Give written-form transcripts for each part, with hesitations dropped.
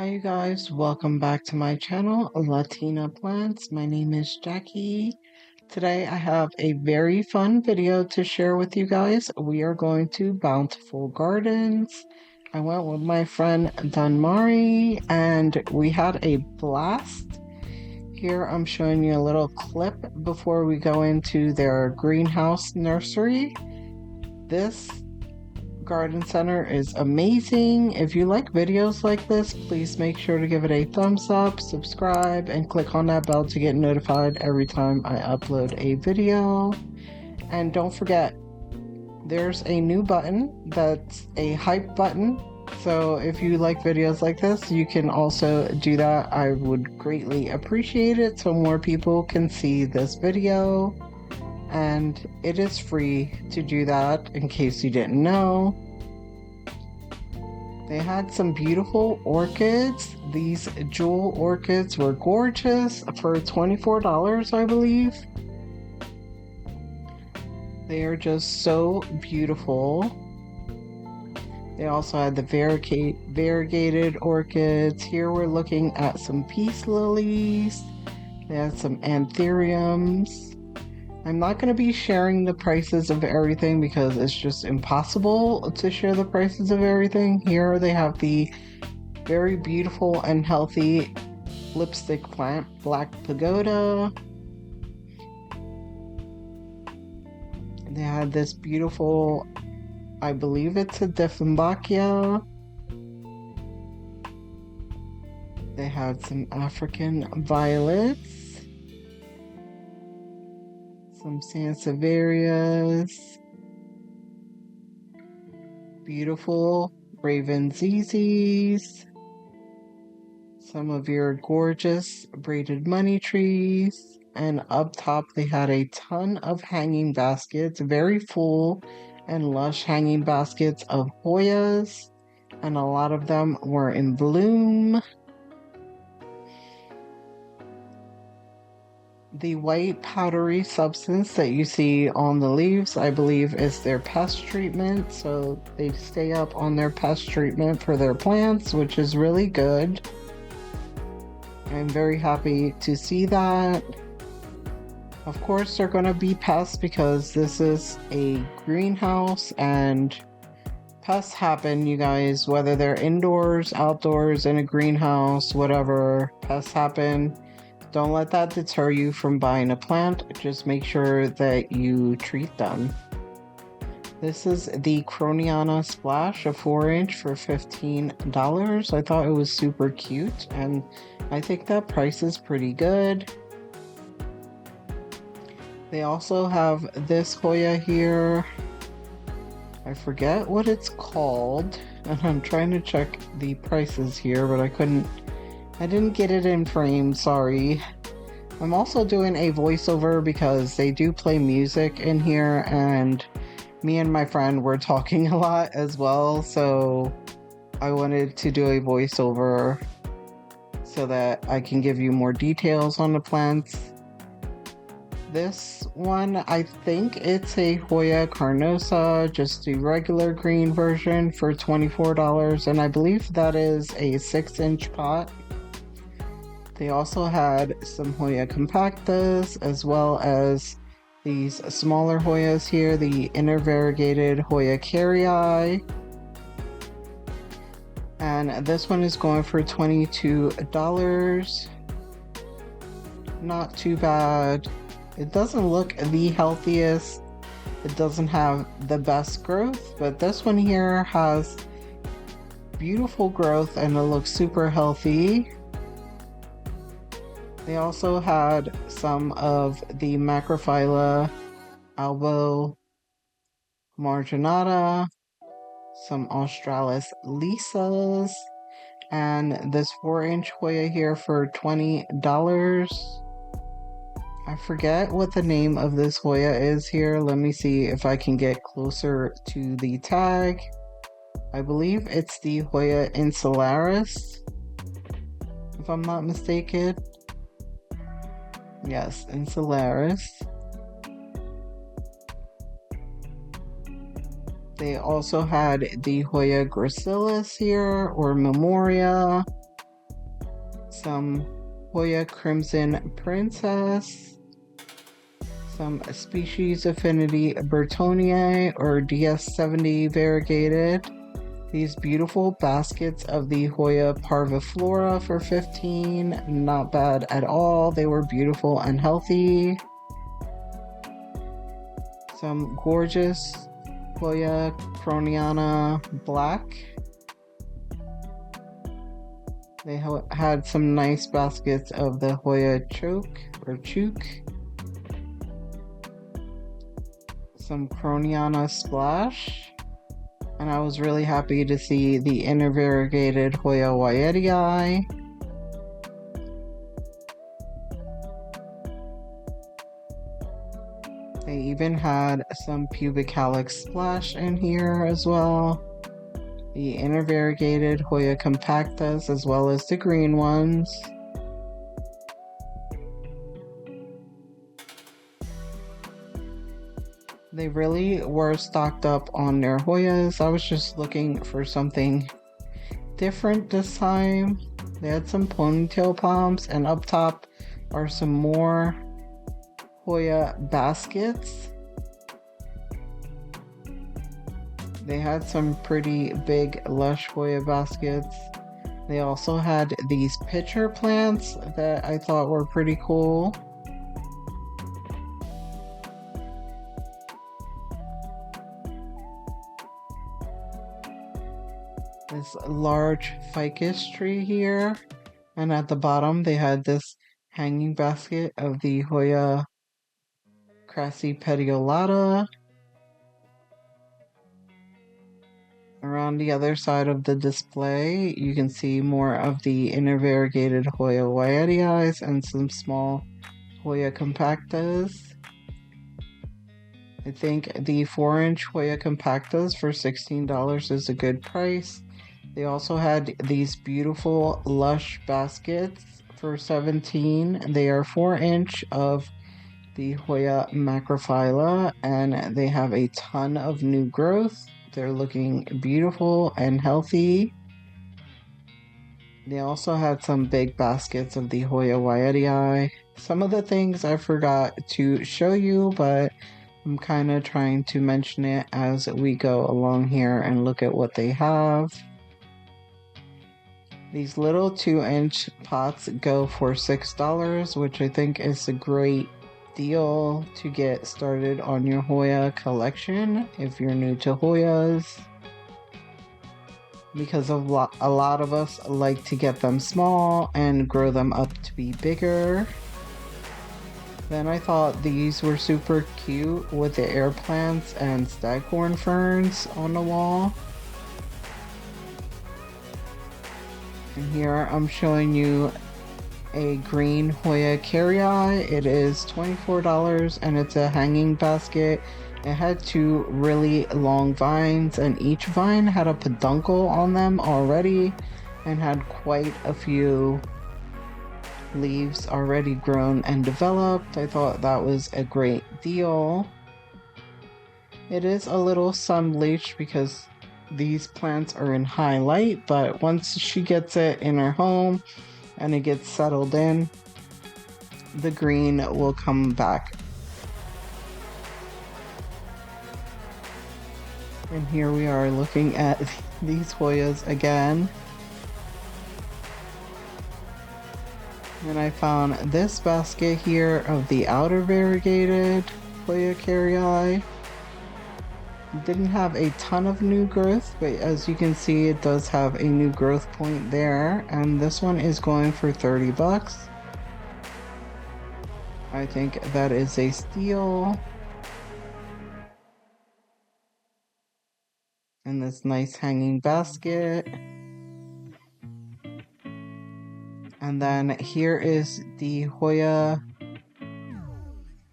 Hi you guys, welcome back to my channel, Latina Plants. My name is Jackie. Today I have a very fun video to share with you guys. We are going to Bountiful Gardens. I went with my friend Dunmari and we had a blast. Here I'm showing you a little clip before we go into their greenhouse nursery. This garden center is amazing. If you like videos like this, please make sure to give it a thumbs up, subscribe, and click on that bell to get notified every time I upload a video. And don't forget, there's a new button that's a hype button. So if you like videos like this, you can also do that. I would greatly appreciate it so more people can see this video. And it is free to do that in case you didn't know. They had some beautiful orchids. These jewel orchids were gorgeous for $24, I believe. They are just so beautiful. They also had the variegated orchids. Here we're looking at some peace lilies. They had some anthuriums. I'm not going to be sharing the prices of everything because it's just impossible to share the prices of everything. Here they have the very beautiful and healthy lipstick plant, Black Pagoda. They had this beautiful, I believe it's a Dieffenbachia. They had some African violets. Some Sansevierias, beautiful Raven ZZs, some of your gorgeous braided money trees, and up top they had a ton of hanging baskets, very full and lush hanging baskets of Hoyas, and a lot of them were in bloom. The white powdery substance that you see on the leaves, I believe, is their pest treatment. So they stay up on their pest treatment for their plants, which is really good. I'm very happy to see that. Of course, they're going to be pests because this is a greenhouse and pests happen, you guys, whether they're indoors, outdoors, in a greenhouse, whatever, pests happen. Don't let that deter you from buying a plant. Just make sure that you treat them. This is the Croniana Splash, a 4-inch for $15. I thought it was super cute, and I think that price is pretty good. They also have this Hoya here. I forget what it's called, and I'm trying to check the prices here, but I didn't get it in frame, sorry. I'm also doing a voiceover because they do play music in here, and me and my friend were talking a lot as well, so I wanted to do a voiceover so that I can give you more details on the plants. This one, I think it's a Hoya carnosa, just the regular green version for $24, and I believe that is a 6-inch pot. They also had some Hoya compactus, as well as these smaller Hoyas here, the intervariegated Hoya carrii. And this one is going for $22. Not too bad. It doesn't look the healthiest. It doesn't have the best growth, but this one here has beautiful growth and it looks super healthy. They also had some of the Macrophylla albo marginata, some Australis lisas, and this 4-inch Hoya here for $20. I forget what the name of this Hoya is here. Let me see if I can get closer to the tag. I believe it's the Hoya insularis, if I'm not mistaken. Yes, insularis. They also had the Hoya gracilis here, or Memoria. some Hoya Crimson Princess, some Species Affinity Bertoniae or DS70 variegated. These beautiful baskets of the Hoya parviflora for $15. Not bad at all. They were beautiful and healthy. Some gorgeous Hoya Croniana Black. They had some nice baskets of the Hoya Choke or Chook. Some Croniana Splash. And I was really happy to see the intervariegated Hoya Wyetii. They even had some pubic hallux splash in here as well. The intervariegated Hoya compactus as well as the green ones. They really were stocked up on their Hoyas. I was just looking for something different this time. They had some ponytail palms, and up top are some more Hoya baskets. They had some pretty big lush Hoya baskets. They also had these pitcher plants that I thought were pretty cool. This large ficus tree here, and at the bottom they had this hanging basket of the Hoya crassipediolata. Around the other side of the display you can see more of the intervariegated Hoya Wyetii and some small Hoya compactas. I think the 4-inch Hoya compactas for $16 is a good price. They also had these beautiful lush baskets for $17. They are 4-inch of the Hoya macrophylla, and they have a ton of new growth. They're looking beautiful and healthy. They also had some big baskets of the Hoya Wyetii. Some of the things I forgot to show you, but I'm kind of trying to mention it as we go along here and look at what they have. These little 2-inch pots go for $6, which I think is a great deal to get started on your Hoya collection if you're new to Hoyas, because a lot of us like to get them small and grow them up to be bigger. Then I thought these were super cute with the air plants and staghorn ferns on the wall. And here I'm showing you a green Hoya carrii. It is $24 and it's a hanging basket. It had 2 really long vines, and each vine had a peduncle on them already and had quite a few leaves already grown and developed. I thought that was a great deal. It is a little sun bleached because these plants are in high light, but once she gets it in her home and it gets settled in, the green will come back. And here we are looking at these Hoyas again. And I found this basket here of the outer variegated Hoya carrii. Didn't have a ton of new growth, but as you can see it does have a new growth point there, and this one is going for $30. I think that is a steal. And this nice hanging basket. And then here is the Hoya,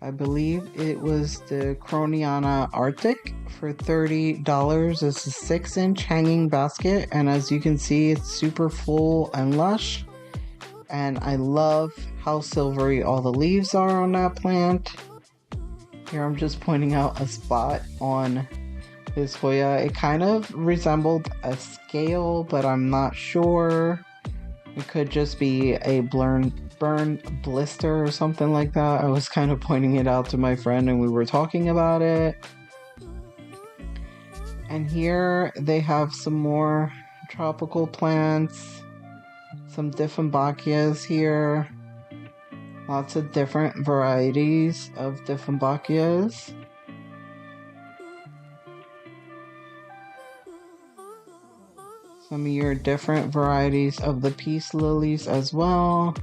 I believe it was the Croniana Arctic for $30. It's a 6-inch hanging basket, and as you can see it's super full and lush, and I love how silvery all the leaves are on that plant. Here I'm just pointing out a spot on this Hoya. It kind of resembled a scale, but I'm not sure. It could just be a burn blister or something like that. I was kind of pointing it out to my friend and we were talking about it. And here they have some more tropical plants, some Dieffenbachias here. Lots of different varieties of Dieffenbachias. Some of your different varieties of the peace lilies as well.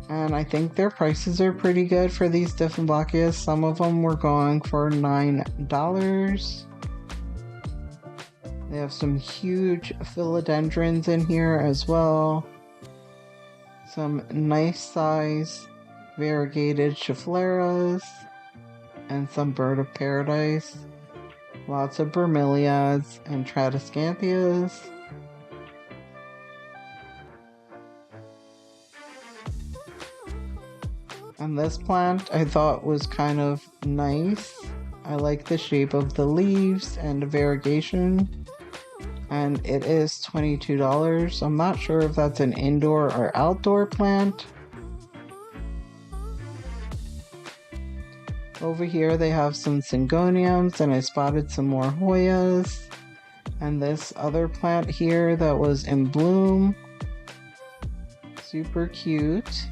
And I think their prices are pretty good for these Dieffenbachias. Some of them were going for $9. They have some huge philodendrons in here as well. Some nice size variegated scheffleras. And some bird of paradise. Lots of bromeliads and tradescantias. And this plant I thought was kind of nice. I like the shape of the leaves and the variegation. And it is $22. I'm not sure if that's an indoor or outdoor plant. Over here they have some syngoniums, and I spotted some more Hoyas. And this other plant here that was in bloom. Super cute.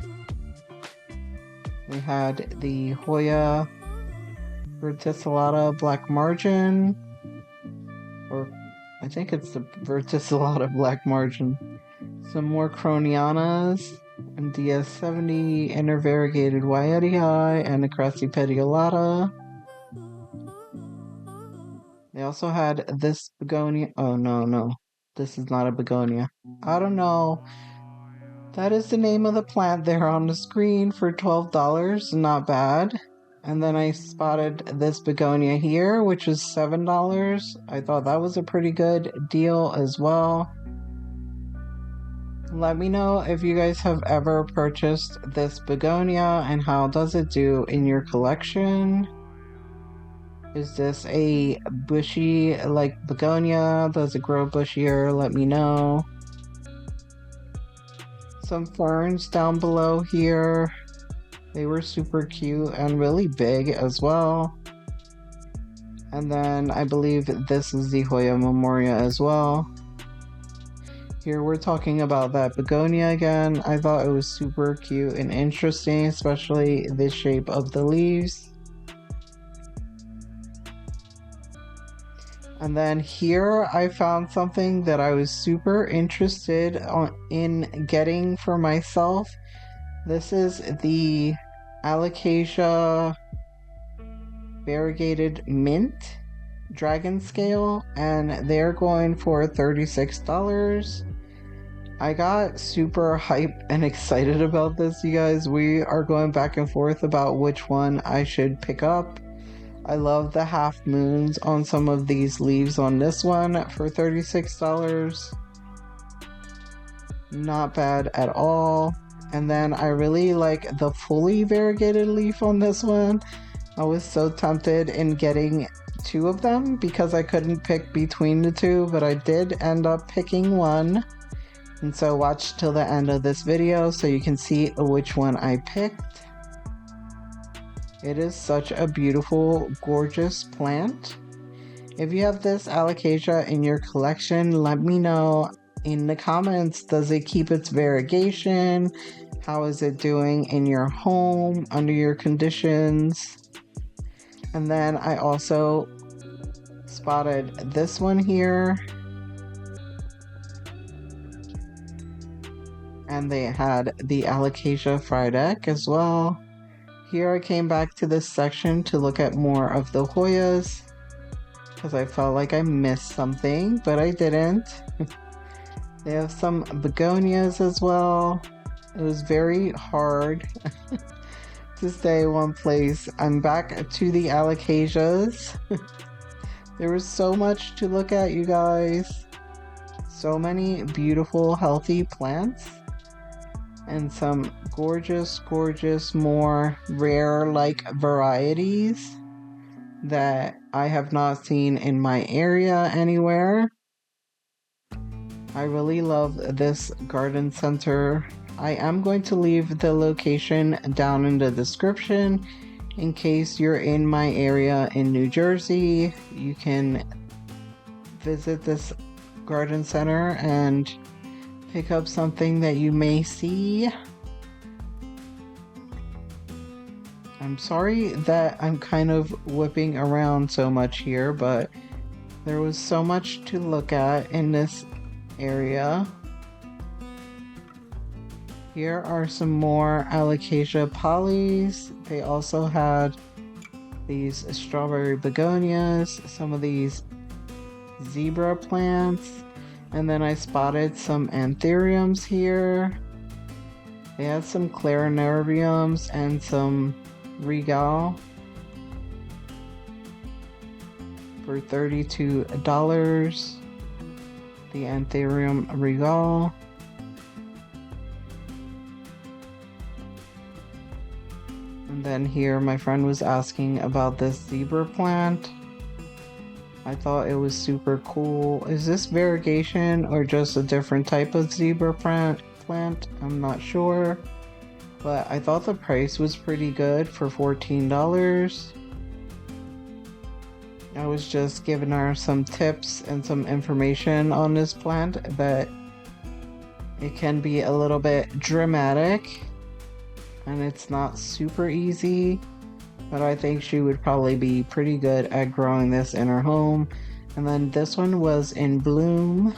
We had the Hoya verticillata black margin, or I think it's the verticillata black margin. Some more Cronianas, and DS70 intervariegated Wyetii, and a Crassipediolata. They also had this begonia. Oh, no. This is not a begonia. I don't know. That is the name of the plant there on the screen for $12. Not bad. And then I spotted this begonia here, which is $7. I thought that was a pretty good deal as well. Let me know if you guys have ever purchased this begonia and how does it do in your collection. Is this a bushy like begonia? Does it grow bushier? Let me know. Some ferns down below here. They were super cute and really big as well. And then I believe this is the Hoya Memoria as well. Here we're talking about that begonia again. I thought it was super cute and interesting, especially the shape of the leaves. And then here I found something that I was super interested in getting for myself. This is the Alocasia variegated mint dragon scale, and they're going for $36. I got super hype and excited about this, you guys. We are going back and forth about which one I should pick up. I love the half moons on some of these leaves on this one for $36. Not bad at all. And then I really like the fully variegated leaf on this one. I was so tempted in getting two of them because I couldn't pick between the two, but I did end up picking one. And so watch till the end of this video so you can see which one I picked. It is such a beautiful, gorgeous plant. If you have this Alocasia in your collection, let me know in the comments. Does it keep its variegation? How is it doing in your home under your conditions? And then I also spotted this one here. And they had the Alocasia Frydek as well. Here I came back to this section to look at more of the Hoyas because I felt like I missed something, but I didn't. They have some begonias as well. It was very hard to stay in one place. I'm back to the Alocasias. There was so much to look at, you guys. So many beautiful, healthy plants. And some gorgeous, gorgeous, more rare-like varieties that I have not seen in my area anywhere. I really love this garden center. I am going to leave the location down in the description in case you're in my area in New Jersey. You can visit this garden center and pick up something that you may see. I'm sorry that I'm kind of whipping around so much here, but there was so much to look at in this area. Here are some more alocasia polys. They also had these strawberry begonias, some of these zebra plants, and then I spotted some anthuriums here. They had some clarinariums and some regal for $32. The anthurium regal. And then here my friend was asking about this zebra plant. I thought it was super cool. Is this variegation or just a different type of zebra plant? I'm not sure. But I thought the price was pretty good for $14. I was just giving her some tips and some information on this plant that it can be a little bit dramatic and it's not super easy, but I think she would probably be pretty good at growing this in her home. And then this one was in bloom.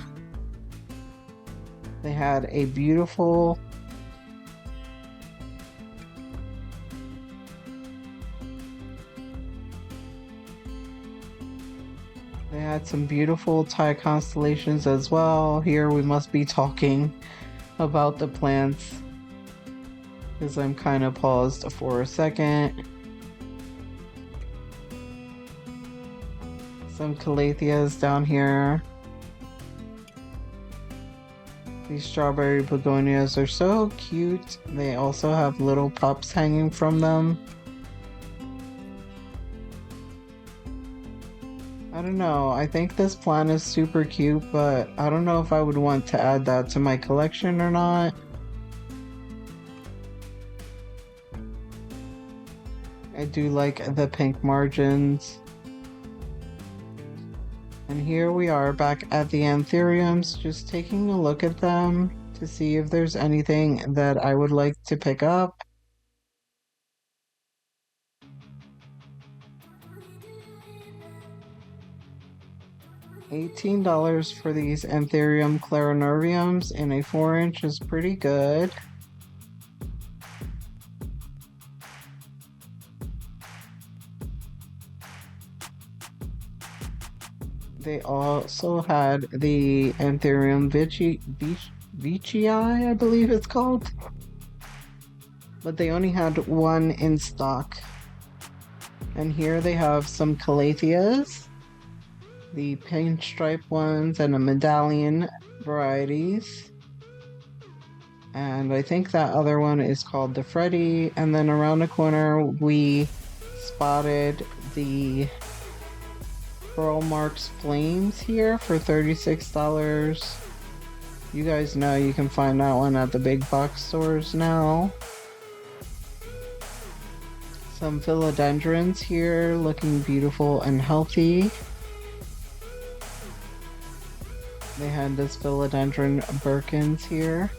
They had a beautiful some beautiful Thai constellations as well. Here we must be talking about the plants because I'm kind of paused for a second. Some calatheas down here. These strawberry begonias are so cute. They also have little pups hanging from them. I don't know, I think this plant is super cute, but I don't know if I would want to add that to my collection or not. I do like the pink margins. And here we are back at the anthuriums, just taking a look at them to see if there's anything that I would like to pick up. $18 for these anthurium clarinariums in a 4-inch is pretty good. They also had the anthurium vicii, I believe it's called, but they only had one in stock. And here they have some calatheas, the pinstripe ones and the medallion varieties. And I think that other one is called the Ferry. And then around the corner we spotted the Pearl Marks Flames here for $36. You guys know you can find that one at the big box stores now. Some philodendrons here looking beautiful and healthy. They had this philodendron Birkins here.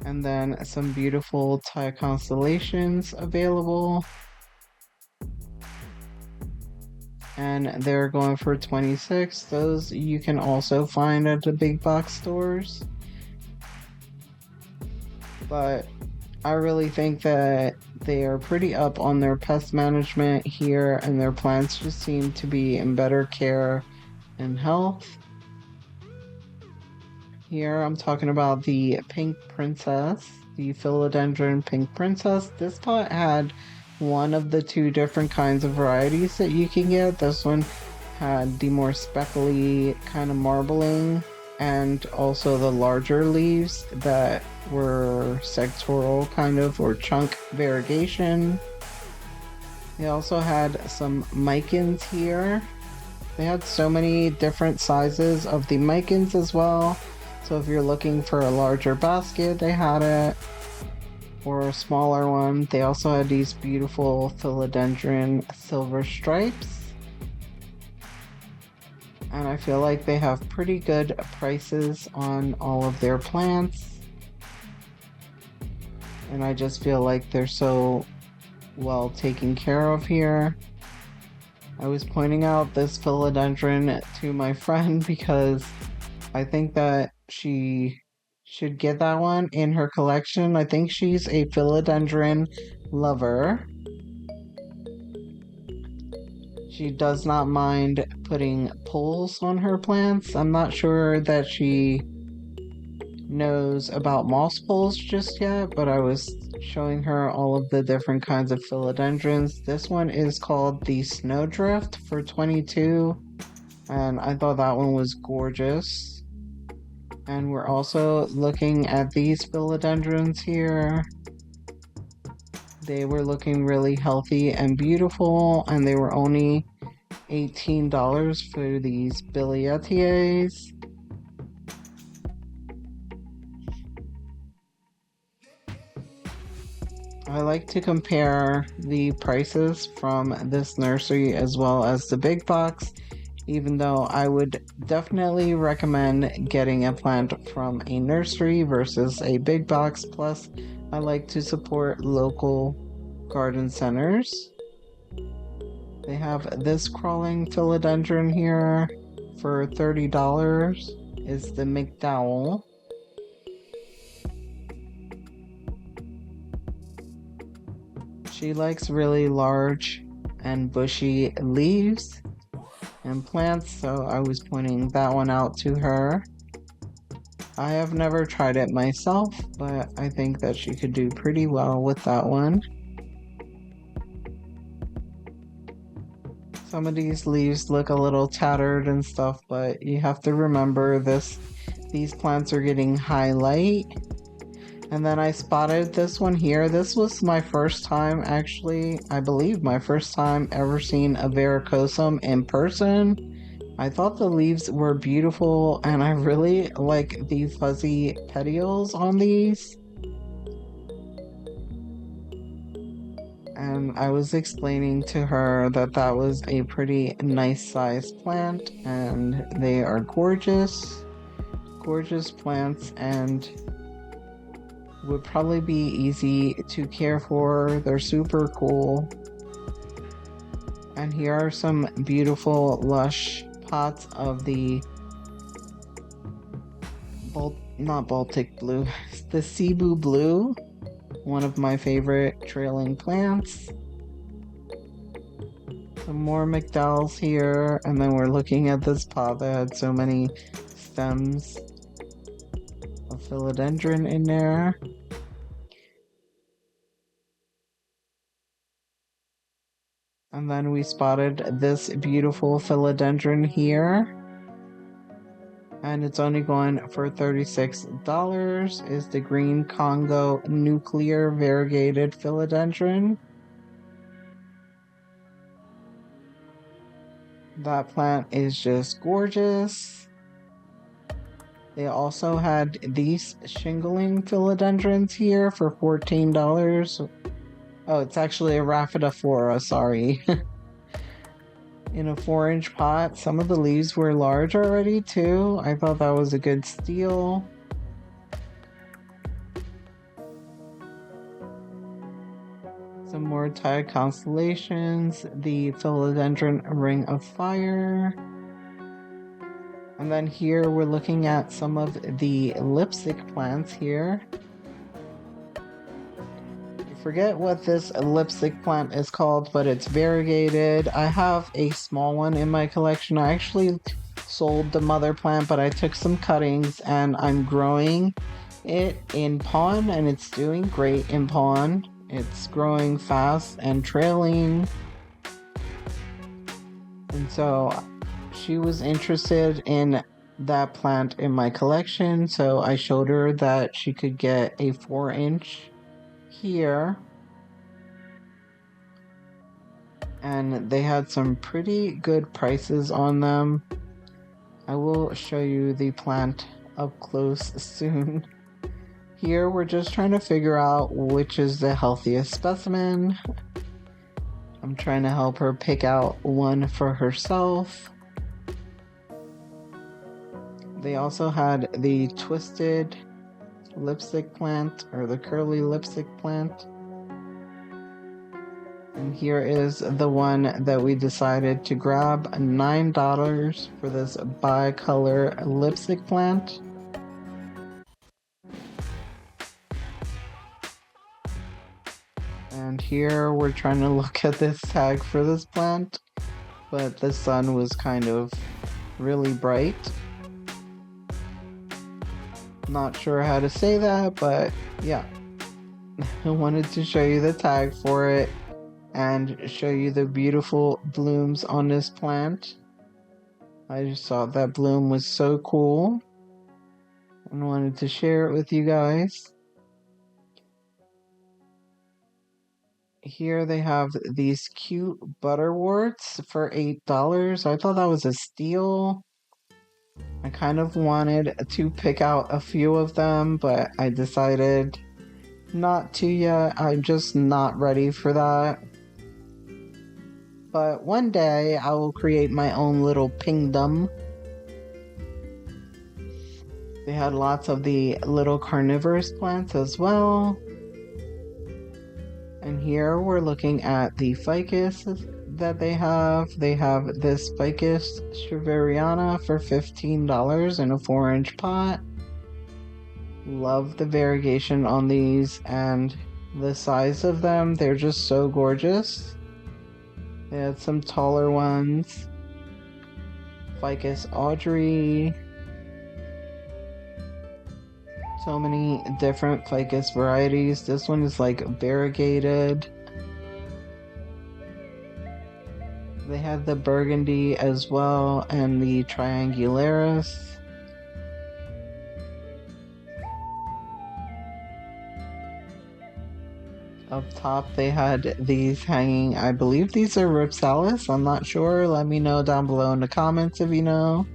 And then some beautiful Thai constellations available. And they're going for $26. Those you can also find at the big box stores. But I really think that they are pretty up on their pest management here, and their plants just seem to be in better care and health. Here I'm talking about the Pink Princess, the Philodendron Pink Princess. This pot had one of the two different kinds of varieties that you can get. This one had the more speckly kind of marbling, and also the larger leaves that were sectoral kind of, or chunk variegation. They also had some micans here. They had so many different sizes of the micans as well. So if you're looking for a larger basket, they had it. Or a smaller one. They also had these beautiful philodendron silver stripes. And I feel like they have pretty good prices on all of their plants. And I just feel like they're so well taken care of here. I was pointing out this philodendron to my friend because I think that she should get that one in her collection. I think she's a philodendron lover. She does not mind putting poles on her plants. I'm not sure that she knows about moss poles just yet, but I was showing her all of the different kinds of philodendrons. This one is called the Snowdrift for 22, and I thought that one was gorgeous. And we're also looking at these philodendrons here. They were looking really healthy and beautiful, and they were only $18 for these billietiers. I like to compare the prices from this nursery as well as the big box, even though I would definitely recommend getting a plant from a nursery versus a big box. Plus, I like to support local garden centers. They have this crawling philodendron here for $30. Is the McDowell. She likes really large and bushy leaves and plants, so I was pointing that one out to her. I have never tried it myself, but I think that she could do pretty well with that one. Some of these leaves look a little tattered and stuff, but you have to remember these plants are getting high light. And then I spotted this one here. This was my first time, actually, I believe my first time ever seeing a varicosum in person. I thought the leaves were beautiful, and I really like the fuzzy petioles on these. And I was explaining to her that that was a pretty nice sized plant, and they are gorgeous, gorgeous plants, and would probably be easy to care for. They're super cool. And here are some beautiful lush pots of the not Baltic blue, the Cebu blue, one of my favorite trailing plants. Some more McDowells here, and then we're looking at this pot that had so many stems of philodendron in there. And then we spotted this beautiful philodendron here. And it's only going for $36. Is the green Congo nuclear variegated philodendron. That plant is just gorgeous. They also had these shingling philodendrons here for $14. Oh, it's actually a Rhaphidophora, sorry. In a 4-inch pot. Some of the leaves were large already too. I thought that was a good steal. Some more Thai constellations. The philodendron ring of fire. And then here we're looking at some of the lipstick plants here. I forget what this lipstick plant is called, but it's variegated. I have a small one in my collection. I actually sold the mother plant, but I took some cuttings and I'm growing it in pond, and it's doing great in pond. It's growing fast and trailing. And so she was interested in that plant in my collection, so I showed her that she could get a 4-inch here. and they had some pretty good prices on them. I will show you the plant up close soon. Here we're just trying to figure out which is the healthiest specimen. I'm trying to help her pick out one for herself. They also had the twisted lipstick plant, or the curly lipstick plant. And here is the one that we decided to grab, $9 for this bicolor lipstick plant. And here we're trying to look at this tag for this plant, but the sun was kind of really bright. Not sure how to say that, but yeah. I wanted to show you the tag for it and show you the beautiful blooms on this plant. I just thought that bloom was so cool and wanted to share it with you guys. Here they have these cute butterworts for $8. I thought that was a steal. I kind of wanted to pick out a few of them, but I decided not to yet. I'm just not ready for that. But one day I will create my own little kingdom. They had lots of the little carnivorous plants as well. And here we're looking at the ficus that they have. They have this ficus Shreveriana for $15 in a 4-inch pot. Love the variegation on these and the size of them. They're just so gorgeous. They had some taller ones. Ficus Audrey. So many different ficus varieties. This one is like variegated. They had the burgundy as well and the triangularis. Up top they had these hanging. I believe these are Ripsalis. I'm not sure. Let me know down below in the comments if you know.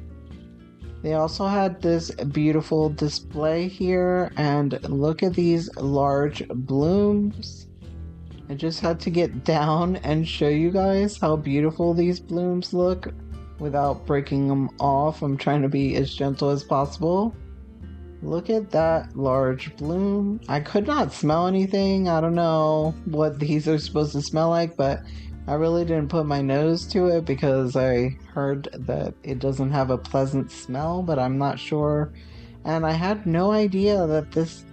They also had this beautiful display here, and look at these large blooms. I just had to get down and show you guys how beautiful these blooms look without breaking them off. I'm trying to be as gentle as possible. Look at that large bloom. I could not smell anything. I don't know what these are supposed to smell like, but I really didn't put my nose to it because I heard that it doesn't have a pleasant smell, but I'm not sure. And I had no idea that this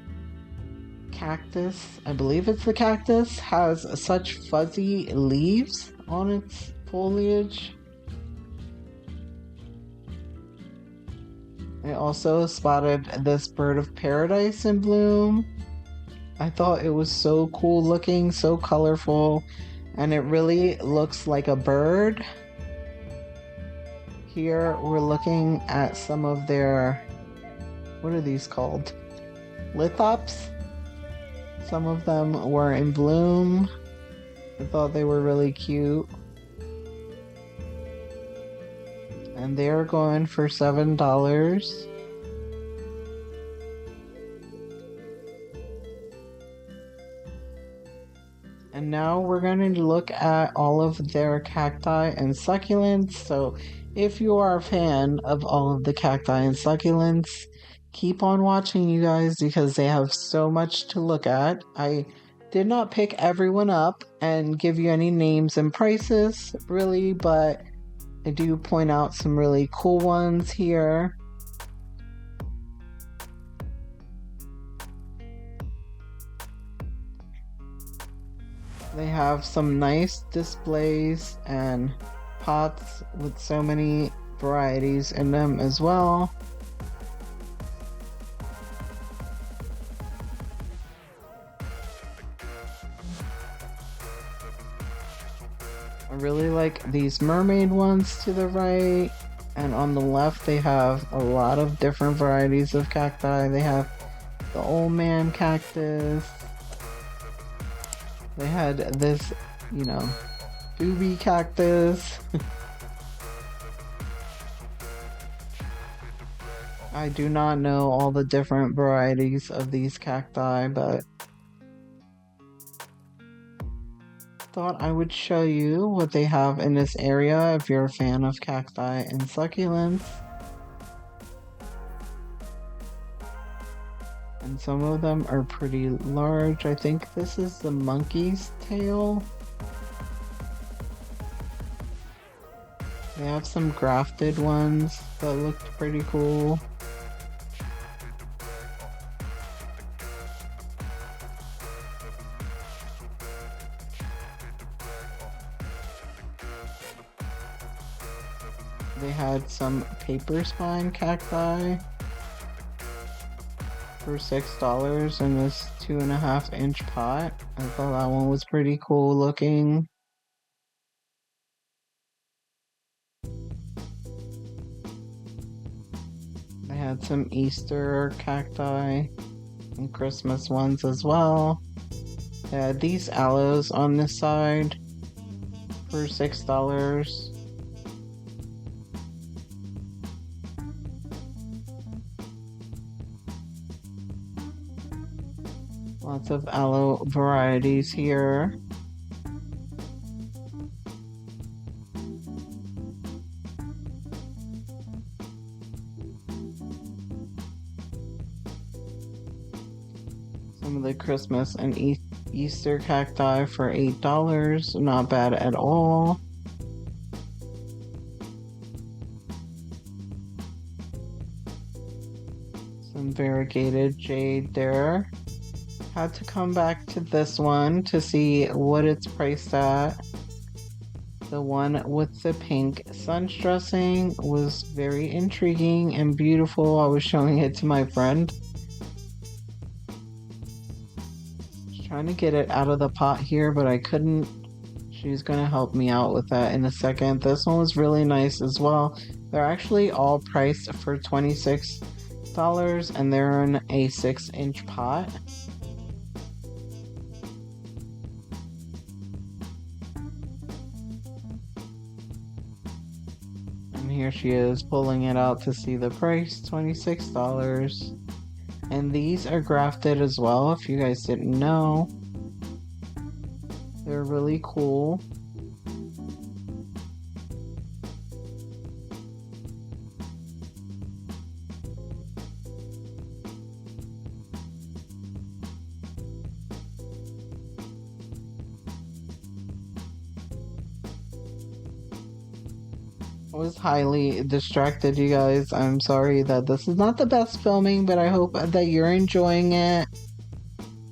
cactus, I believe it's the cactus, has such fuzzy leaves on its foliage. I also spotted this bird of paradise in bloom. I thought it was so cool looking, so colorful, and it really looks like a bird. Here we're looking at some of their, what are these called? Lithops. Some of them were in bloom. I thought they were really cute. And they're going for $7. And now we're going to look at all of their cacti and succulents. So if you are a fan of all of the cacti and succulents, keep on watching, you guys, because they have so much to look at. I did not pick everyone up and give you any names and prices, really, but I do point out some really cool ones here. They have some nice displays and pots with so many varieties in them as well. I really like these mermaid ones to the right, and on the left they have a lot of different varieties of cacti. They have the old man cactus. They had this, Booby cactus. I do not know all the different varieties of these cacti, but thought I would show you what they have in this area if you're a fan of cacti and succulents. And some of them are pretty large. I think this is the monkey's tail. They have some grafted ones that looked pretty cool. They had some paper spine cacti for $6 in this 2.5-inch pot. I thought that one was pretty cool looking. They had some Easter cacti and Christmas ones as well. They had these aloes on this side for $6. Lots of aloe varieties here. Some of the Christmas and Easter cacti for $8. Not bad at all. Some variegated jade there. Had to come back to this one to see what it's priced at. The one with the pink sun's dressing was very intriguing and beautiful. I was showing it to my friend. Trying to get it out of the pot here, but I couldn't. She's gonna help me out with that in a second. This one was really nice as well. They're actually all priced for $26 and they're in a 6-inch pot. And here she is pulling it out to see the price, $26. And these are grafted as well, if you guys didn't know. They're really cool. I was highly distracted, you guys. I'm sorry that this is not the best filming, but I hope that you're enjoying it.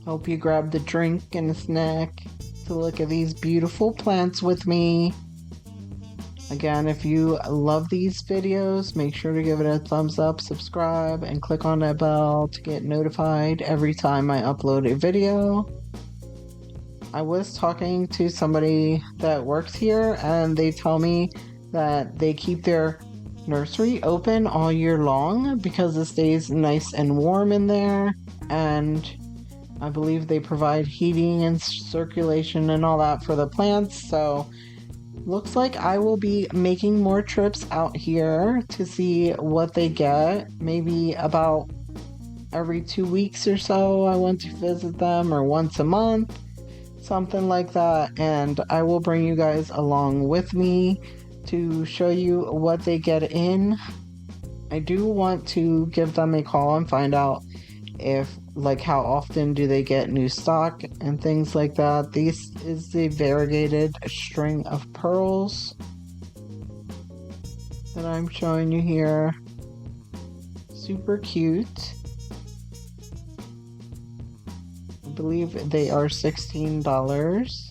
Hope you grabbed a drink and a snack to look at these beautiful plants with me. Again, if you love these videos, make sure to give it a thumbs up, subscribe, and click on that bell to get notified every time I upload a video. I was talking to somebody that works here, and they tell me that they keep their nursery open all year long because it stays nice and warm in there, and I believe they provide heating and circulation and all that for the plants. So looks like I will be making more trips out here to see what they get. Maybe about every 2 weeks or so I want to visit them, or once a month, something like that, and I will bring you guys along with me to show you what they get in. I do want to give them a call and find out if, like, how often do they get new stock and things like that. This is the variegated string of pearls that I'm showing you here. Super cute. I believe they are $16.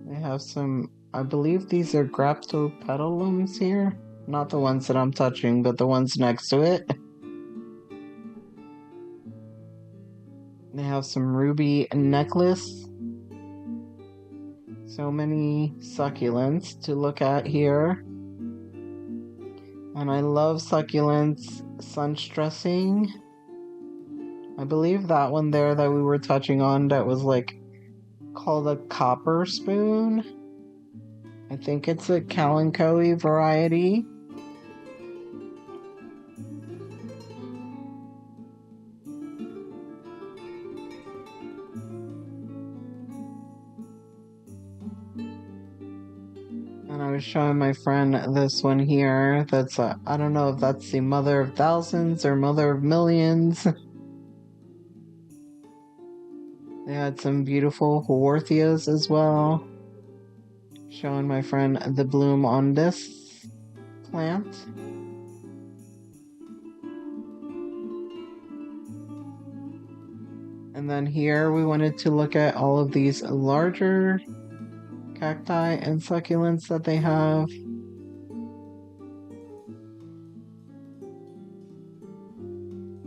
They have some, I believe these are graptopetalums here. Not the ones that I'm touching, but the ones next to it. They have some ruby necklace. So many succulents to look at here. And I love succulents, sunch dressing. I believe that one there that we were touching on that was like called a copper spoon. I think it's a Kalanchoe variety. And I was showing my friend this one here. That's I don't know if that's the mother of thousands or mother of millions. They had some beautiful Haworthias as well. Showing my friend the bloom on this plant. And then here we wanted to look at all of these larger cacti and succulents that they have.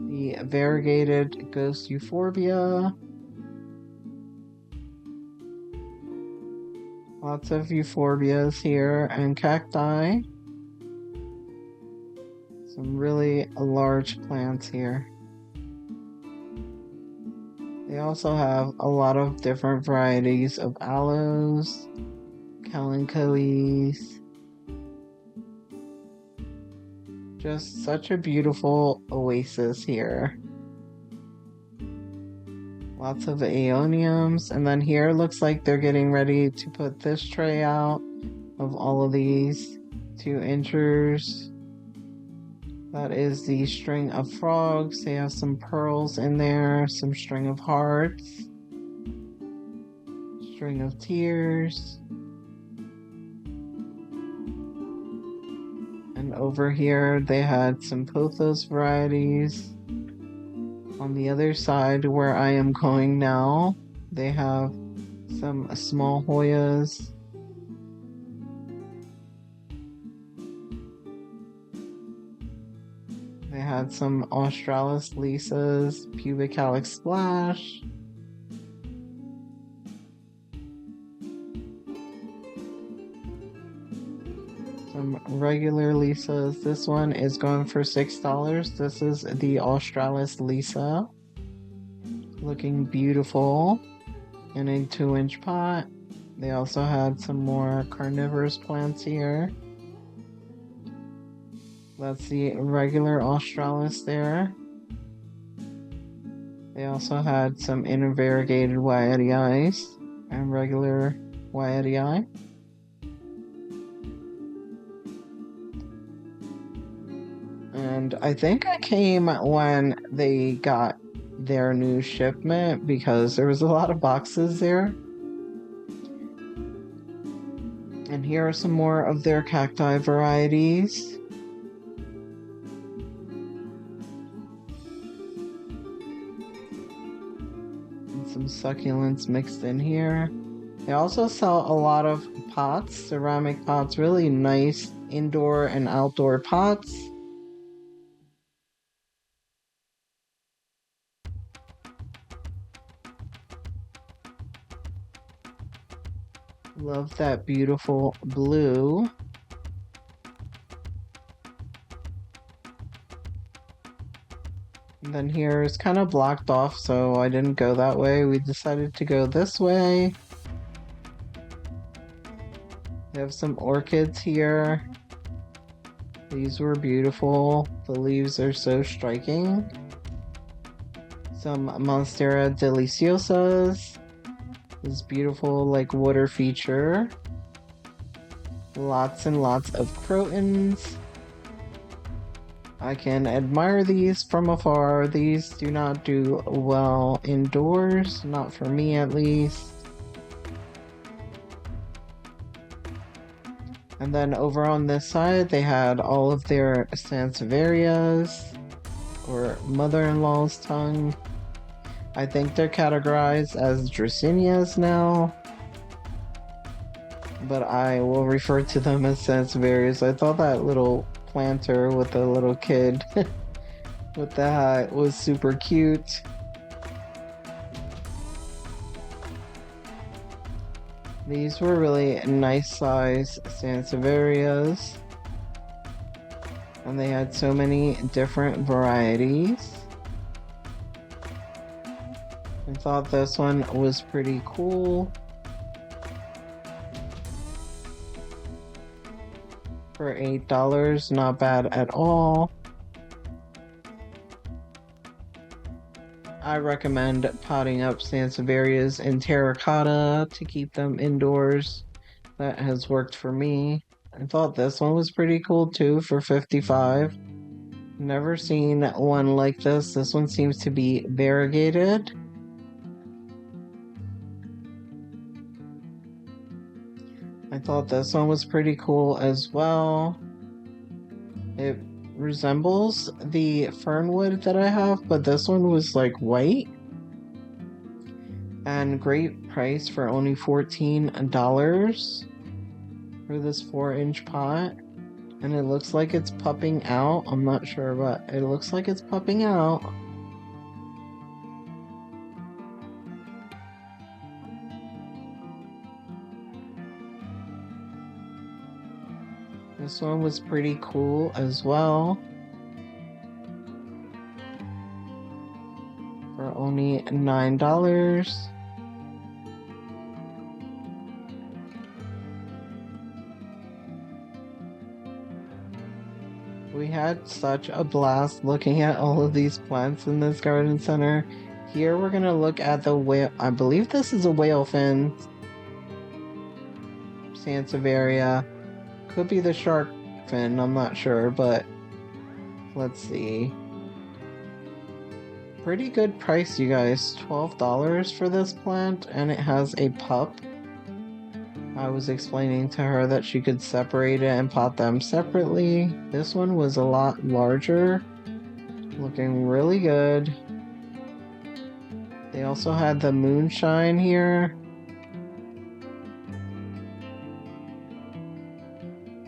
The variegated ghost euphorbia. Lots of euphorbias here and cacti. Some really large plants here. They also have a lot of different varieties of aloes, kalanchoes. Just such a beautiful oasis here. Lots of aeoniums. And then here looks like they're getting ready to put this tray out of all of these 2-inchers. That is the string of frogs. They have some pearls in there, some string of hearts, string of tears. And over here they had some pothos varieties. On the other side where I am going now, they have some small Hoyas. They had some Australis Lisas, pubic calyx splash. Some regular Lisas. This one is going for $6. This is the Australis Lisa. Looking beautiful in a 2-inch pot. They also had some more carnivorous plants here. That's the regular Australis there. They also had some intervariegated Wyattii and regular Wyattii. And I think I came when they got their new shipment because there was a lot of boxes there. And here are some more of their cacti varieties. And some succulents mixed in here. They also sell a lot of pots, ceramic pots, really nice indoor and outdoor pots. Love that beautiful blue. And then here is kind of blocked off, so I didn't go that way. We decided to go this way. They have some orchids here. These were beautiful. The leaves are so striking. Some Monstera deliciosas. This beautiful like water feature. Lots and lots of crotons. I can admire these from afar. These do not do well indoors, not for me at least. And then over on this side, they had all of their sansevierias, or mother-in-law's tongue. I think they're categorized as Dracaenias now, but I will refer to them as sansevierias. I thought that little planter with the little kid with the hat was super cute. These were really nice size sansevierias. And they had so many different varieties. I thought this one was pretty cool. For $8, not bad at all. I recommend potting up sansevierias in terracotta to keep them indoors. That has worked for me. I thought this one was pretty cool too for $55. Never seen one like this. This one seems to be variegated. I thought this one was pretty cool as well. It resembles the fernwood that I have, but this one was like white. And great price for only $14 for this 4-inch pot. And it looks like it's pupping out. I'm not sure, but it looks like it's pupping out. This one was pretty cool as well. For only $9. We had such a blast looking at all of these plants in this garden center. Here we're gonna look at the whale. I believe this is a whale fin. Sansevieria. Could be the shark fin, I'm not sure, but let's see. Pretty good price, you guys. $12 for this plant, and it has a pup. I was explaining to her that she could separate it and pot them separately. This one was a lot larger, looking really good. They also had the moonshine here.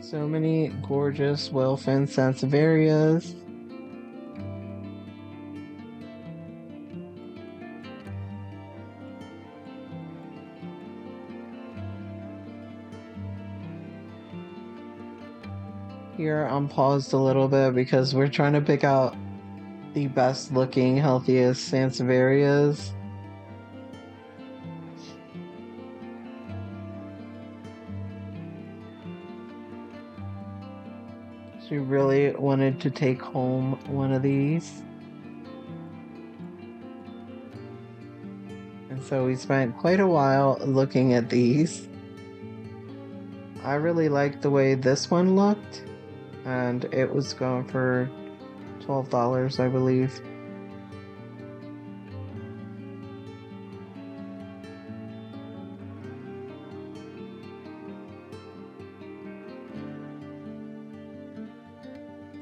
So many gorgeous whale-fin sansevierias. Here I'm paused a little bit because we're trying to pick out the best looking, healthiest sansevierias. She really wanted to take home one of these. And so we spent quite a while looking at these. I really liked the way this one looked, and it was going for $12, I believe.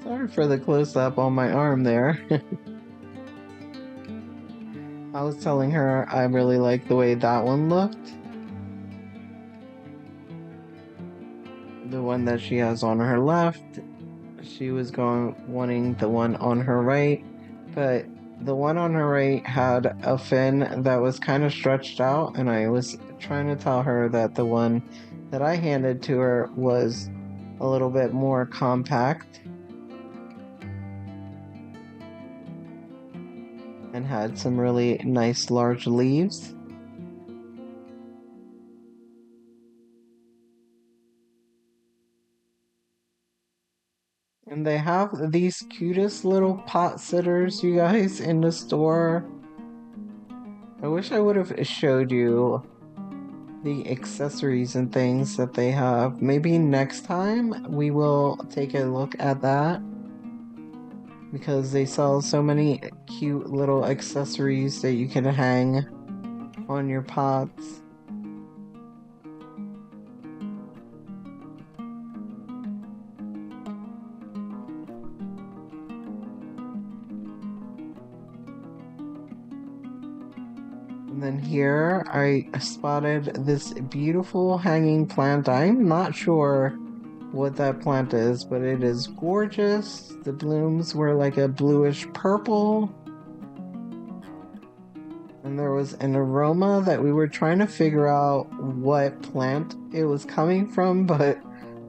Sorry for the close-up on my arm there. I was telling her I really liked the way that one looked. The one that she has on her left, she was wanting the one on her right, but the one on her right had a fin that was kind of stretched out, and I was trying to tell her that the one that I handed to her was a little bit more compact and had some really nice large leaves. And they have these cutest little pot sitters, you guys, in the store. I wish I would have showed you the accessories and things that they have. Maybe next time we will take a look at that, because they sell so many cute little accessories that you can hang on your pots. And then here I spotted this beautiful hanging plant. I'm not sure what that plant is, but it is gorgeous. The blooms were like a bluish purple. And there was an aroma that we were trying to figure out what plant it was coming from, but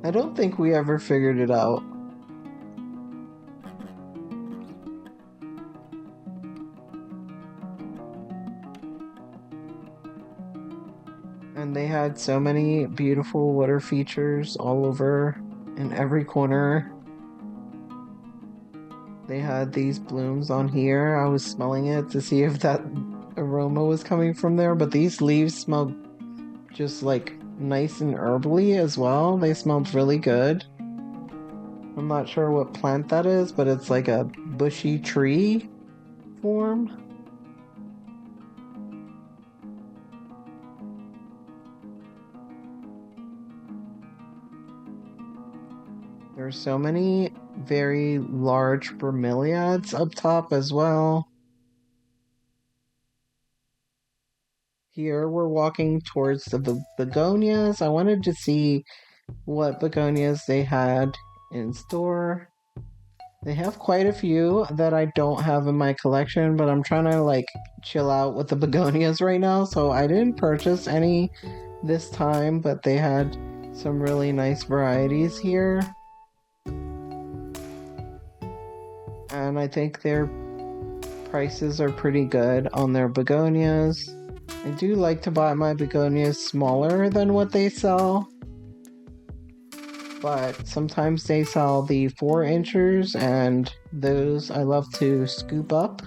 I don't think we ever figured it out. And they had so many beautiful water features all over in every corner. They had these blooms on here. I was smelling it to see if that aroma was coming from there, but these leaves smelled just like nice and herbally as well. They smelled really good. I'm not sure what plant that is, but it's like a bushy tree form. There's so many very large bromeliads up top as well. Here we're walking towards the begonias. I wanted to see what begonias they had in store. They have quite a few that I don't have in my collection, but I'm trying to like chill out with the begonias right now, so I didn't purchase any this time, but they had some really nice varieties here. And I think their prices are pretty good on their begonias. I do like to buy my begonias smaller than what they sell, but sometimes they sell the 4-inchers, and those I love to scoop up.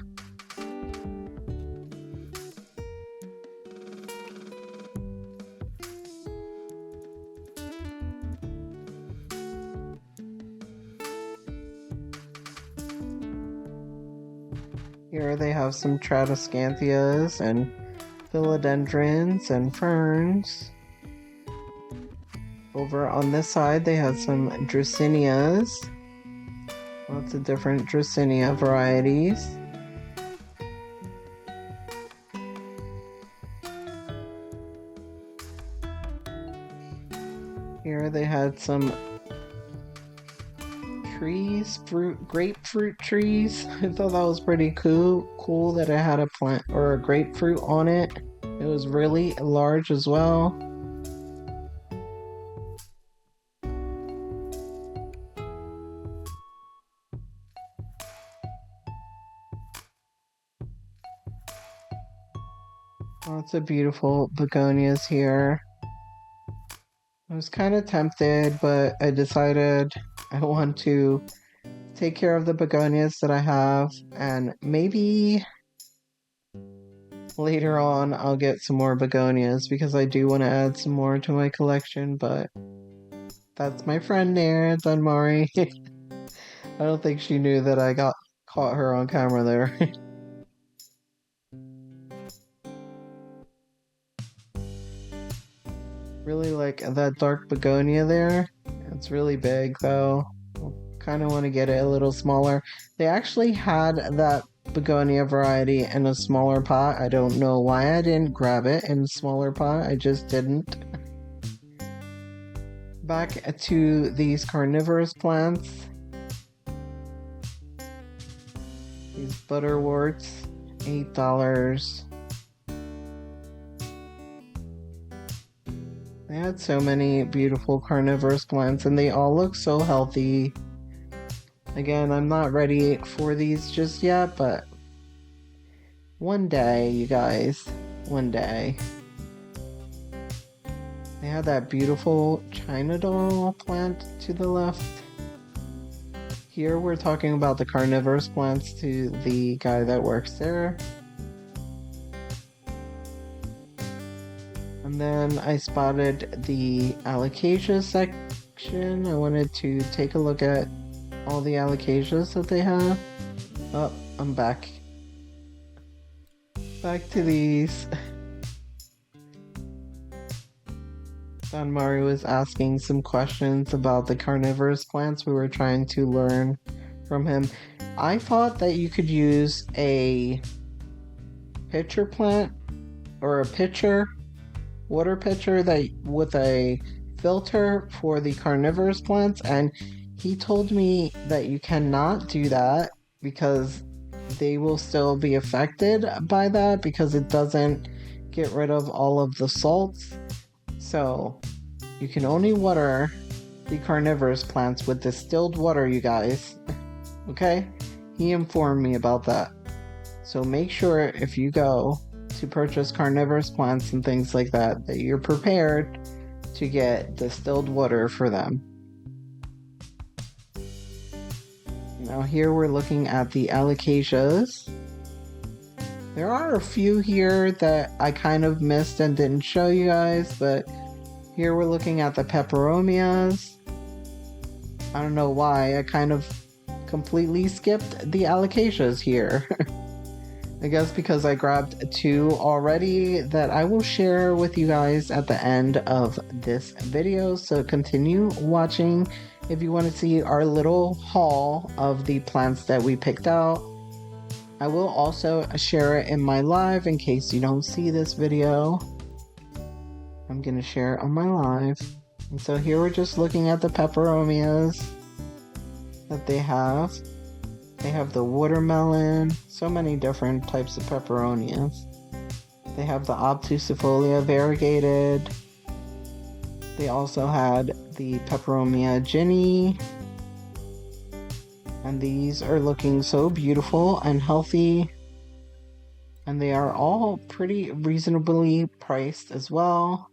Here they have some tradescantias and philodendrons and ferns. Over on this side they have some dracaenas. Lots of different dracaena varieties. Here they had some trees, grapefruit trees. I thought that was pretty cool that it had a plant or a grapefruit on it. It was really large as well. Lots of beautiful begonias here. I was kind of tempted, but I decided I want to take care of the begonias that I have, and maybe later on I'll get some more begonias because I do want to add some more to my collection. But that's my friend there, Dunmari. I don't think she knew that I caught her on camera there. Really like that dark begonia there. It's really big though. Kind of want to get it a little smaller. They actually had that begonia variety in a smaller pot. I don't know why I didn't grab it in a smaller pot. I just didn't. Back to these carnivorous plants. These butterworts, $8. They had so many beautiful carnivorous plants, and they all look so healthy. Again, I'm not ready for these just yet, but one day, you guys, one day. They had that beautiful China doll plant to the left. Here we're talking about the carnivorous plants to the guy that works there. And then I spotted the alocasia section. I wanted to take a look at all the alocasias that they have. Oh, I'm back. Back to these. Mari was asking some questions about the carnivorous plants. We were trying to learn from him. I thought that you could use a pitcher plant or a pitcher, water pitcher that with a filter for the carnivorous plants, and he told me that you cannot do that because they will still be affected by that because it doesn't get rid of all of the salts. So you can only water the carnivorous plants with distilled water, you guys. Okay? He informed me about that. So make sure if you go to purchase carnivorous plants and things like that, that you're prepared to get distilled water for them. Now here we're looking at the alocasias. There are a few here that I kind of missed and didn't show you guys, but here we're looking at the peperomias. I don't know why, I kind of completely skipped the alocasias here. I guess because I grabbed two already that I will share with you guys at the end of this video. So continue watching if you want to see our little haul of the plants that we picked out. I will also share it in my live in case you don't see this video. I'm going to share it on my live. And so here we're just looking at the peperomias that they have. They have the watermelon, so many different types of peperonias. They have the obtusifolia variegated. They also had the peperomia Ginny. And these are looking so beautiful and healthy. And they are all pretty reasonably priced as well.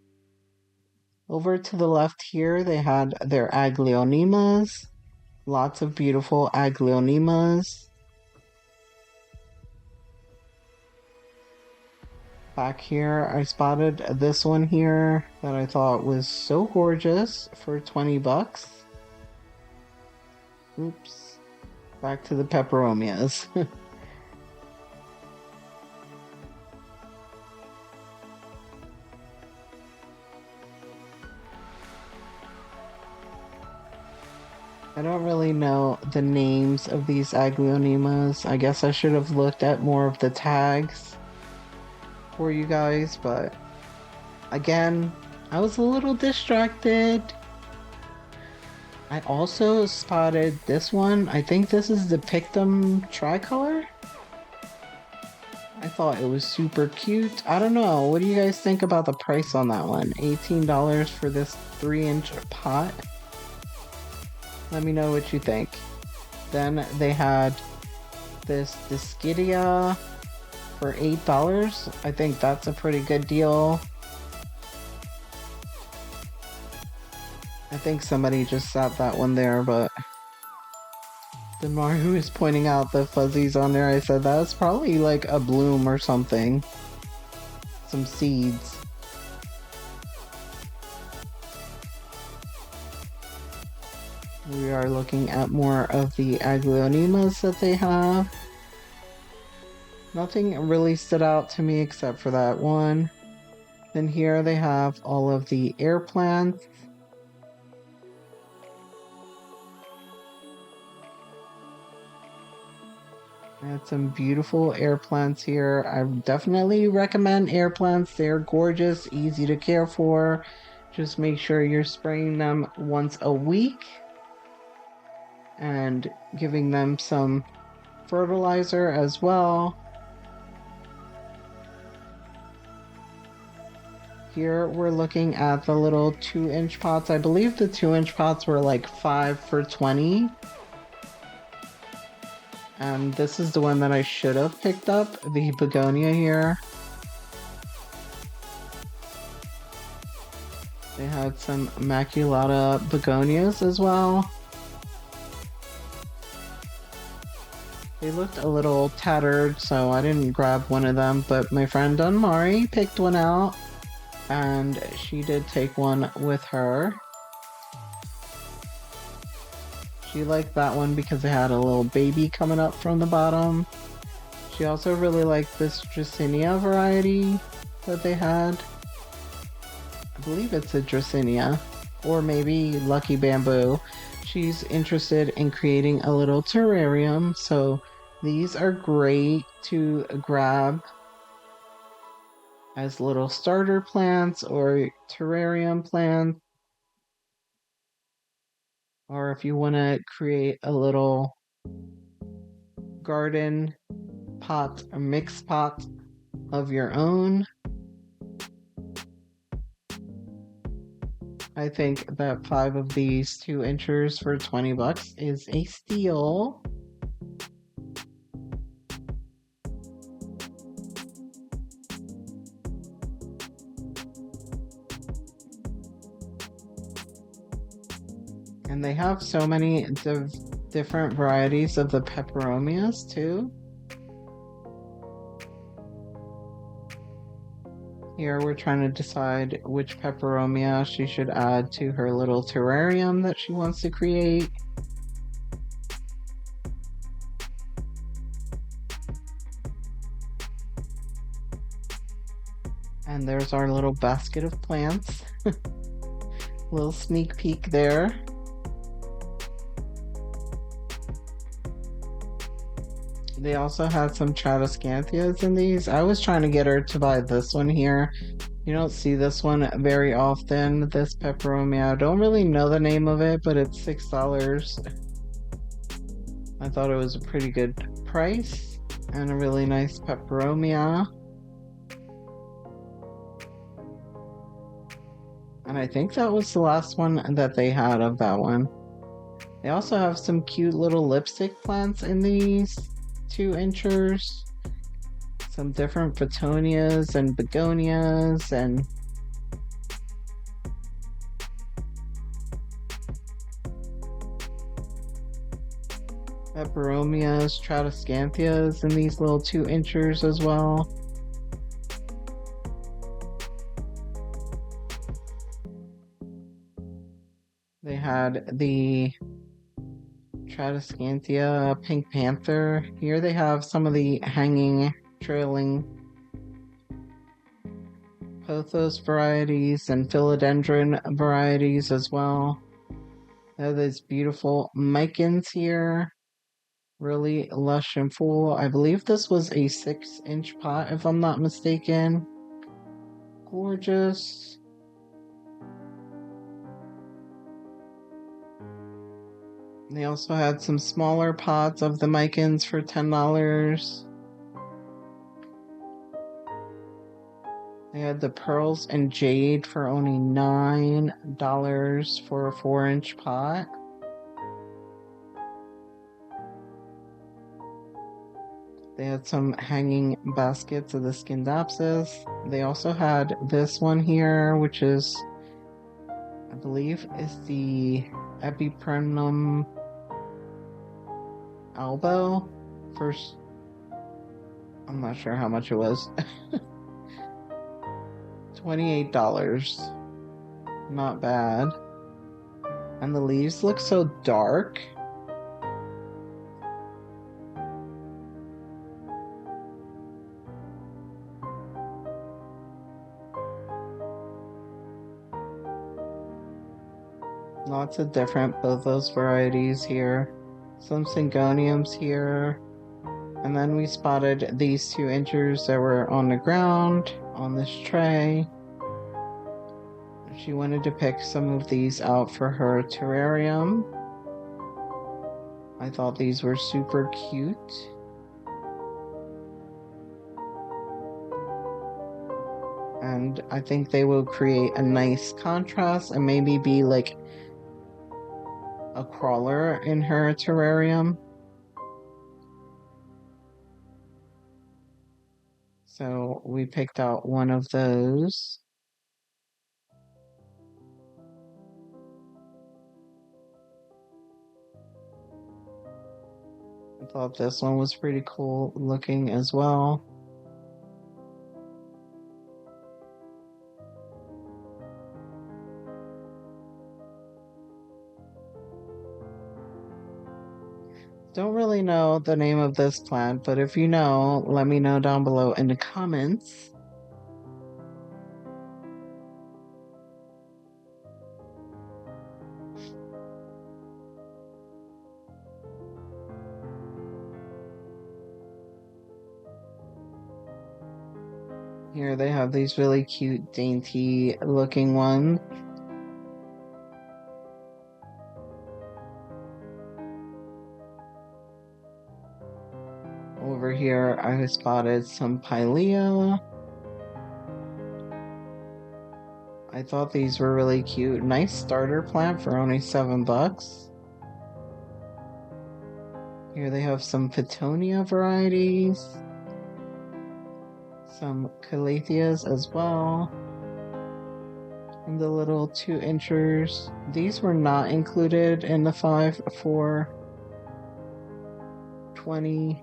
Over to the left here, they had their aglaonemas. Lots of beautiful aglaonemas. Back here, I spotted this one here that I thought was so gorgeous for 20 bucks. Oops. Back to the peperomias. I don't really know the names of these aglaonemas. I guess I should have looked at more of the tags for you guys, but again, I was a little distracted. I also spotted this one. I think this is the Pictum tricolor. I thought it was super cute. I don't know. What do you guys think about the price on that one? $18 for this 3-inch pot. Let me know what you think. Then they had this Discidia for $8. I think that's a pretty good deal. I think somebody just sat that one there, but then Mario was pointing out the fuzzies on there. I said that's probably like a bloom or something. Some seeds. We are looking at more of the aglaonemas that they have. Nothing really stood out to me except for that one. Then here they have all of the air plants. I had some beautiful air plants here. I definitely recommend air plants. They're gorgeous, easy to care for. Just make sure you're spraying them once a week and giving them some fertilizer as well. Here we're looking at the little 2-inch pots. I believe the 2-inch pots were like 5 for $20. And this is the one that I should have picked up, the begonia here. They had some Immaculata begonias as well. They looked a little tattered, so I didn't grab one of them, but my friend Dunmari picked one out, and she did take one with her. She liked that one because it had a little baby coming up from the bottom. She also really liked this Dracaena variety that they had. I believe it's a Dracaena, or maybe Lucky Bamboo. She's interested in creating a little terrarium, so these are great to grab as little starter plants or terrarium plants. Or if you want to create a little garden pot, a mixed pot of your own. I think that 5 of these 2-inchers for 20 bucks is a steal. And they have so many different varieties of the peperomias too. Here we're trying to decide which peperomia she should add to her little terrarium that she wants to create. And there's our little basket of plants. Little sneak peek there. They also had some Tradescantias in these. I was trying to get her to buy this one here. You don't see this one very often, this peperomia. I don't really know the name of it, but it's $6. I thought it was a pretty good price and a really nice peperomia. And I think that was the last one that they had of that one. They also have some cute little lipstick plants in these 2-inchers. Some different petunias and begonias and peperomias, Tradescantias in these little 2-inchers as well. They had the Tradescantia Pink Panther. Here they have some of the hanging, trailing pothos varieties and philodendron varieties as well. They have these beautiful micans here. Really lush and full. I believe this was a 6-inch pot, if I'm not mistaken. Gorgeous. They also had some smaller pots of the micans for $10. They had the pearls and jade for only $9 for a 4-inch pot. They had some hanging baskets of the Scindapsus. They also had this one here, which is, I believe, is the Epiprenum Albo. First, I'm not sure how much it was. $28. Not bad. And the leaves look so dark. Lots of different pothos varieties here. Some syngoniums here. And then we spotted these 2-inchers that were on the ground on this tray. She wanted to pick some of these out for her terrarium. I thought these were super cute. And I think they will create a nice contrast and maybe be like a crawler in her terrarium. So we picked out one of those. I thought this one was pretty cool looking as well. Don't really know the name of this plant, but if you know, let me know down below in the comments. Here they have these really cute, dainty looking ones. Over here, I spotted some Pilea. I thought these were really cute. Nice starter plant for only $7. Here they have some Petunia varieties. Some Calatheas as well. And the little 2-inchers. These were not included in the 5 for $20.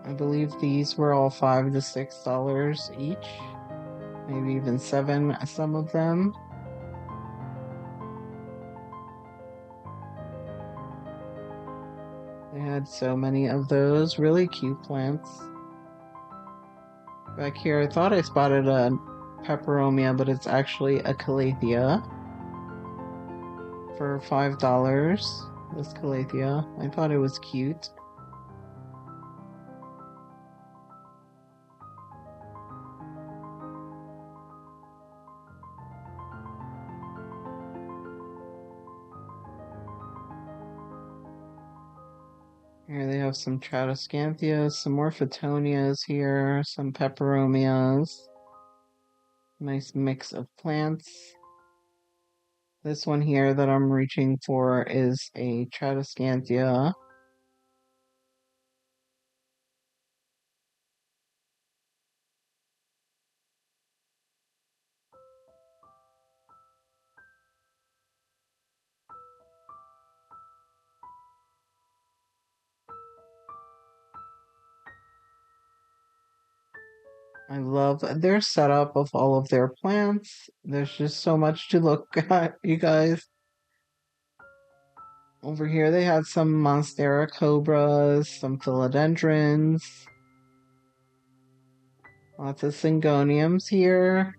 I believe these were all $5 to $6 each. Maybe even $7, some of them. They had so many of those really cute plants. Back here, I thought I spotted a peperomia, but it's actually a calathea for $5. This calathea. I thought it was cute. Here they have some Tradescantias, some more Phottonias here, some Peperomias. Nice mix of plants. This one here that I'm reaching for is a Tradescantia. I love their setup of all of their plants. There's just so much to look at, you guys. Over here they had some Monstera cobras, some philodendrons, lots of syngoniums here,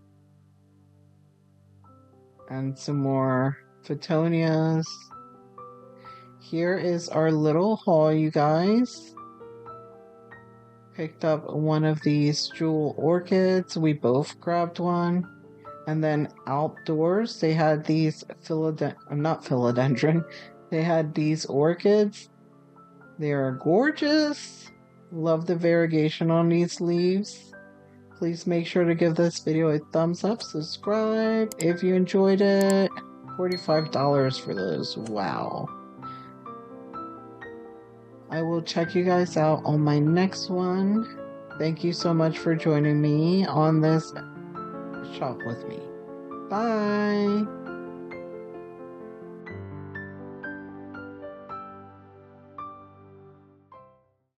and some more Phottonias. Here is our little haul, you guys. Picked up one of these jewel orchids. We both grabbed one. And then outdoors, they had these not philodendron. They had these orchids. They are gorgeous. Love the variegation on these leaves. Please make sure to give this video a thumbs up, subscribe if you enjoyed it. $45 for those. Wow. I will check you guys out on my next one. Thank you so much for joining me on this shop with me. Bye.